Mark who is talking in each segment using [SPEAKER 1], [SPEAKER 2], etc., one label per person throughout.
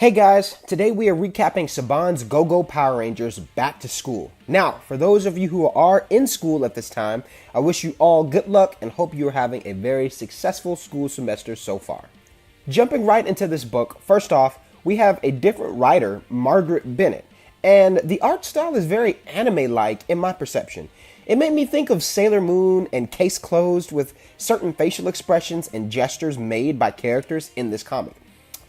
[SPEAKER 1] Hey guys, today we are recapping Saban's Go-Go Power Rangers Back to School. Now, for those of you who are in school at this time, I wish you all good luck and hope you are having a very successful school semester so far. Jumping right into this book, first off, we have a different writer, Margaret Bennett, and the art style is very anime-like in my perception. It made me think of Sailor Moon and Case Closed with certain facial expressions and gestures made by characters in this comic.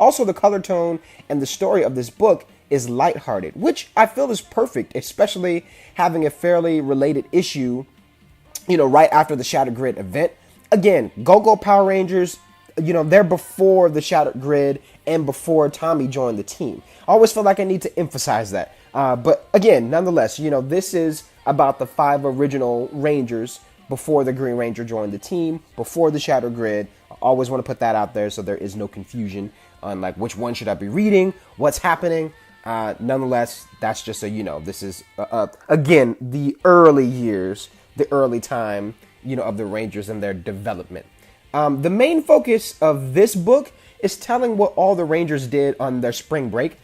[SPEAKER 1] Also, the color tone and the story of this book is lighthearted, which I feel is perfect, especially having a fairly related issue, right after the Shattered Grid event. Again, Go-Go Power Rangers, they're before the Shattered Grid and before Tommy joined the team. I always feel like I need to emphasize that. But again, nonetheless, this is about the 5 original Rangers before the Green Ranger joined the team, before the Shattered Grid. I always want to put that out there so there is no confusion on like which one should I be reading, what's happening. Nonetheless, that's just so you know, this is, again, the early years, the early time, of the Rangers and their development. The main focus of this book is telling what all the Rangers did on their spring break.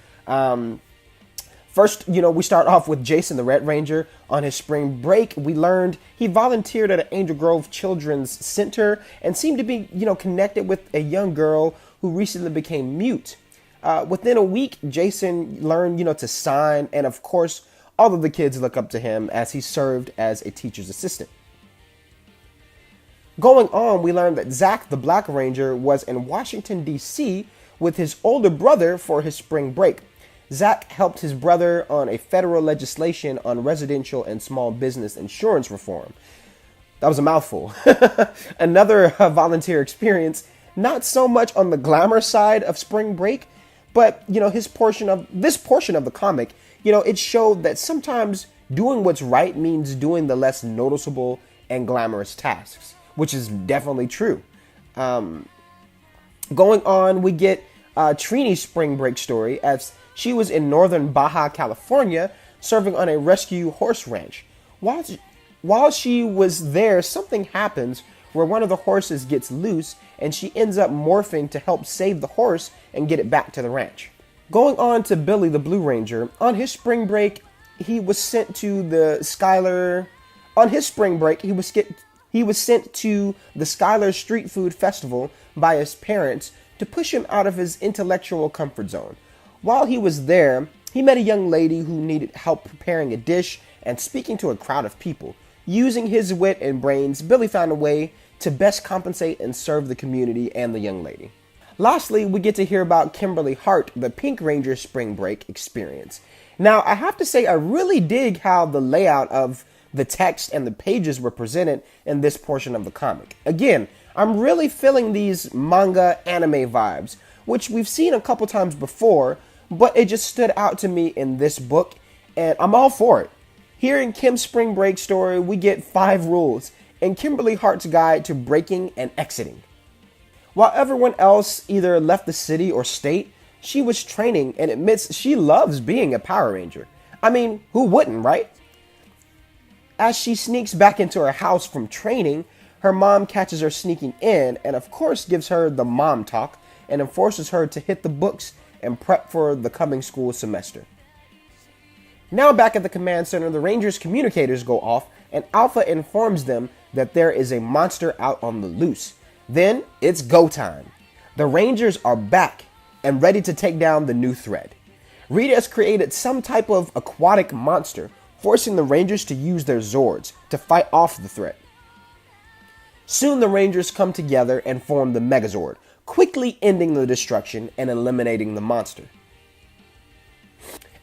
[SPEAKER 1] First, we start off with Jason the Red Ranger. On his spring break, we learned he volunteered at an Angel Grove Children's Center and seemed to be, connected with a young girl who recently became mute. Within a week, Jason learned, to sign, and of course, all of the kids look up to him as he served as a teacher's assistant. Going on, we learned that Zach the Black Ranger was in Washington, D.C. with his older brother for his spring break. Zach helped his brother on a federal legislation on residential and small business insurance reform. That was a mouthful. Another volunteer experience, not so much on the glamour side of spring break, but, this portion of the comic, it showed that sometimes doing what's right means doing the less noticeable and glamorous tasks, which is definitely true. Going on, we get Trini's spring break story as she was in northern Baja California serving on a rescue horse ranch. While she was there, something happens where one of the horses gets loose and she ends up morphing to help save the horse and get it back to the ranch. Going on to Billy the Blue Ranger, on his spring break, he was sent to the Skylar Street Food Festival by his parents to push him out of his intellectual comfort zone. While he was there, he met a young lady who needed help preparing a dish and speaking to a crowd of people. Using his wit and brains, Billy found a way to best compensate and serve the community and the young lady. Lastly, we get to hear about Kimberly Hart, the Pink Ranger spring break experience. Now, I have to say, I really dig how the layout of the text and the pages were presented in this portion of the comic. Again, I'm really feeling these manga anime vibes, which we've seen a couple times before, but it just stood out to me in this book, and I'm all for it. Here in Kim's spring break story, we get 5 rules in Kimberly Hart's guide to breaking and exiting. While everyone else either left the city or state, she was training and admits she loves being a Power Ranger. I mean, who wouldn't, right? As she sneaks back into her house from training, her mom catches her sneaking in and of course gives her the mom talk and enforces her to hit the books and prep for the coming school semester. Now back at the command center, the Rangers' communicators go off and Alpha informs them that there is a monster out on the loose. Then it's go time. The Rangers are back and ready to take down the new threat. Rita has created some type of aquatic monster, forcing the Rangers to use their Zords to fight off the threat. Soon the Rangers come together and form the Megazord, quickly ending the destruction and eliminating the monster.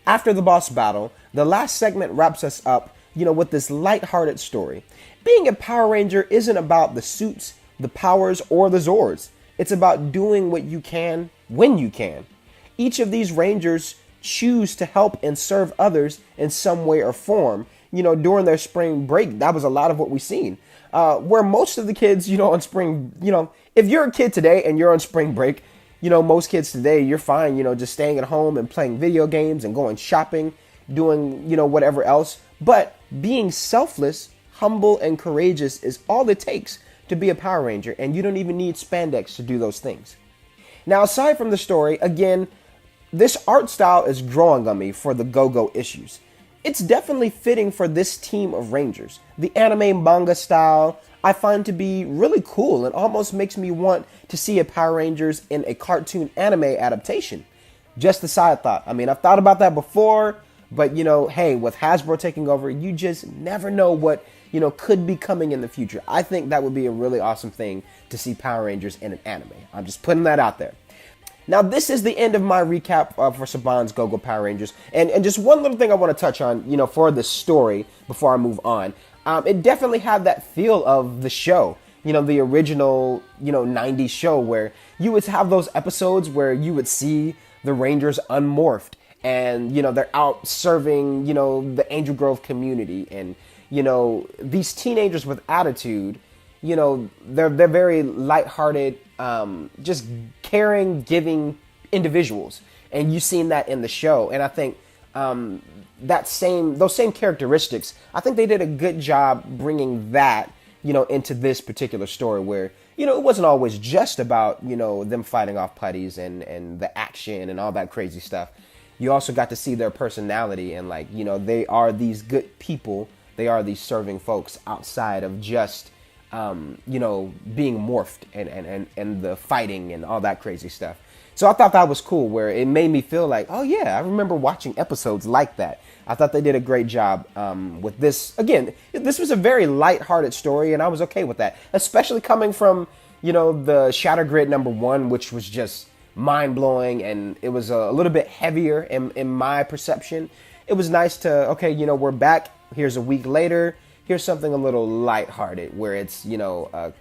[SPEAKER 1] After the boss battle, the last segment wraps us up, with this lighthearted story. Being a Power Ranger isn't about the suits, the powers, or the Zords. It's about doing what you can when you can. Each of these Rangers choose to help and serve others in some way or form. During their spring break, that was a lot of what we've seen. Where most of the kids, on spring, if you're a kid today and you're on spring break, most kids today, you're fine, just staying at home and playing video games and going shopping, doing, whatever else. But being selfless, humble, and courageous is all it takes to be a Power Ranger, and you don't even need spandex to do those things. Now, aside from the story, again, This art style is growing on me for the Go-Go issues. It's definitely fitting for this team of Rangers. The anime manga style I find to be really cool and almost makes me want to see a Power Rangers in a cartoon anime adaptation. Just a side thought. I mean, I've thought about that before, but hey, with Hasbro taking over, you just never know what, could be coming in the future. I think that would be a really awesome thing to see Power Rangers in an anime. I'm just putting that out there. Now, this is the end of my recap for Saban's Go-Go Power Rangers. And just one little thing I want to touch on, for the story before I move on. It definitely had that feel of the show, the original, 90s show where you would have those episodes where you would see the Rangers unmorphed and, they're out serving, the Angel Grove community. And, these teenagers with attitude, they're very lighthearted, just caring, giving individuals, and you've seen that in the show. And I think those same characteristics, I think they did a good job bringing that, into this particular story where, it wasn't always just about, them fighting off putties and the action and all that crazy stuff. You also got to see their personality and they are these good people. They are these serving folks outside of just being morphed and the fighting and all that crazy stuff. So I thought that was cool, where it made me feel like, oh yeah, I remember watching episodes like that. I thought they did a great job with this. Again, this was a very lighthearted story, and I was okay with that, especially coming from, the Shatter Grid #1, which was just mind-blowing, and it was a little bit heavier in my perception. It was nice to, okay, we're back. Here's a week later. Here's something a little lighthearted where it's,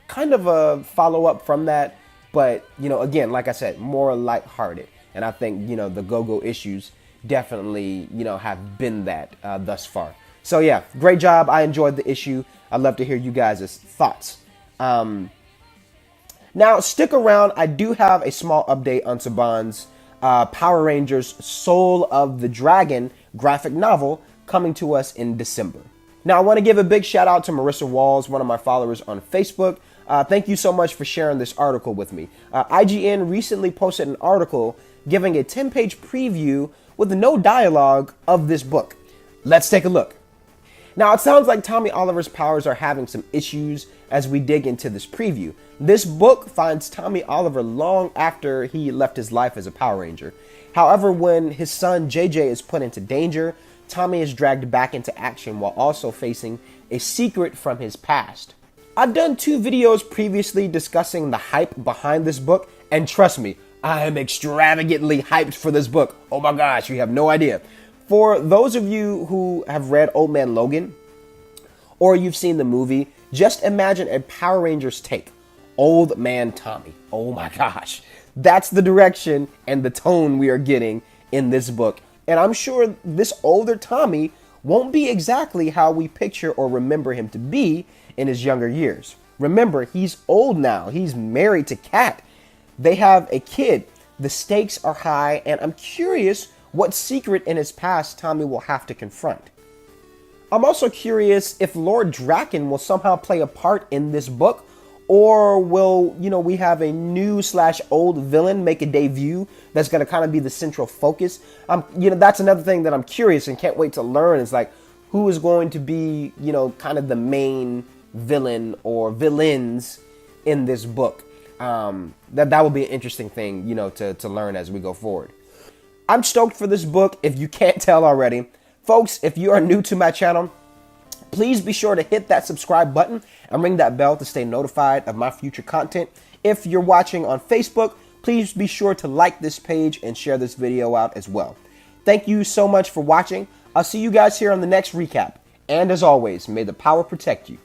[SPEAKER 1] kind of a follow-up from that. But, again, like I said, more lighthearted. And I think, the Go-Go issues definitely, have been that thus far. So, yeah, great job. I enjoyed the issue. I'd love to hear you guys' thoughts. Now, stick around. I do have a small update on Saban's Power Rangers Soul of the Dragon graphic novel coming to us in December. Now, I want to give a big shout out to Marissa Walls, one of my followers on Facebook. Thank you so much for sharing this article with me. IGN recently posted an article giving a 10-page preview with no dialogue of this book. Let's take a look. Now, it sounds like Tommy Oliver's powers are having some issues as we dig into this preview. This book finds Tommy Oliver long after he left his life as a Power Ranger. However, when his son JJ is put into danger, Tommy is dragged back into action while also facing a secret from his past. I've done 2 videos previously discussing the hype behind this book, and trust me, I am extravagantly hyped for this book. Oh my gosh, you have no idea. For those of you who have read Old Man Logan, or you've seen the movie, just imagine a Power Rangers take. Old Man Tommy. Oh my gosh. That's the direction and the tone we are getting in this book. And I'm sure this older Tommy won't be exactly how we picture or remember him to be in his younger years. Remember, he's old now. He's married to Kat. They have a kid. The stakes are high, and I'm curious what secret in his past Tommy will have to confront. I'm also curious if Lord Draken will somehow play a part in this book, or will, we have a new / old villain make a debut that's going to kind of be the central focus. That's another thing that I'm curious and can't wait to learn is who is going to be, kind of the main villain or villains in this book. That will be an interesting thing, to learn as we go forward. I'm stoked for this book, if you can't tell already. Folks, if you are new to my channel, please be sure to hit that subscribe button and ring that bell to stay notified of my future content. If you're watching on Facebook, please be sure to like this page and share this video out as well. Thank you so much for watching. I'll see you guys here on the next recap. And as always, may the power protect you.